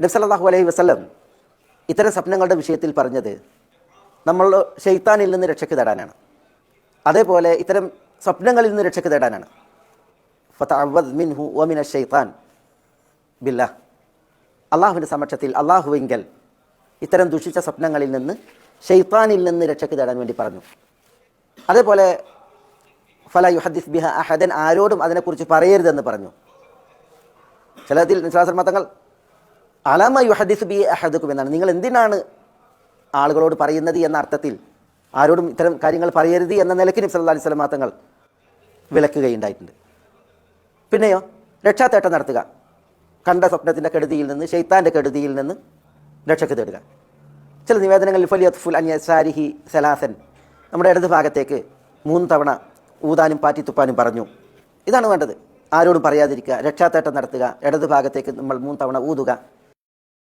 നബി സല്ലല്ലാഹു അലൈഹി വസല്ലം ഇത്തരം സ്വപ്നങ്ങളുടെ വിഷയത്തിൽ പറഞ്ഞത് നമ്മൾ ശൈത്താനിൽ നിന്ന് രക്ഷയ്ക്ക് തേടാനാണ്. അതേപോലെ ഇത്തരം സ്വപ്നങ്ങളിൽ നിന്ന് രക്ഷയ്ക്ക് തേടാനാണ്. ഫതഅവദ് മിൻഹു വമിന ശൈത്താൻ ബില്ലാഹ്. അള്ളാഹുവിൻ്റെ സമക്ഷത്തിൽ അള്ളാഹുവിങ്കൽ ഇത്തരം ദുഷിച്ച സ്വപ്നങ്ങളിൽ നിന്ന് ശൈത്താനിൽ നിന്ന് രക്ഷയ്ക്ക് തേടാൻ വേണ്ടി പറഞ്ഞു. അതേപോലെ ഫല യുഹദ്ദിസ് ബിഹ അഹദൻ, ആരോടും അതിനെക്കുറിച്ച് പറയരുതെന്ന് പറഞ്ഞു. ചിലതിൽ തങ്ങൾ അലമ യുഹദ്ദിസ് ബി അഹദുക്കും എന്നാണ്, നിങ്ങൾ എന്തിനാണ് ആളുകളോട് പറയുന്നത് എന്ന അർത്ഥത്തിൽ ആരോടും ഇത്തരം കാര്യങ്ങൾ പറയരുത് എന്ന നിലയ്ക്ക് നബി സല്ലല്ലാഹു അലൈഹി വസല്ലം തങ്ങൾ വിലക്കുകയുണ്ടായിട്ടുണ്ട്. പിന്നെയോ രക്ഷാതേട്ടം നടത്തുക, കണ്ട സ്വപ്നത്തിൻ്റെ കെടുതിയിൽ നിന്ന്, ശൈത്താൻ്റെ കെടുതിയിൽ നിന്ന് രക്ഷയ്ക്ക് തേടുക. ചില നിവേദനങ്ങളിൽ ഫലിയത്ഫുൽ അൻ യസാരിഹി സലാസൻ, നമ്മുടെ ഇടത് ഭാഗത്തേക്ക് 3 തവണ ഊതാനും പാറ്റിത്തുപ്പാനും പറഞ്ഞു. ഇതാണ് വേണ്ടത്. ആരോടും പറയാതിരിക്കുക, രക്ഷാതേട്ടം നടത്തുക, ഇടത് ഭാഗത്തേക്ക് നമ്മൾ 3 തവണ ഊതുക.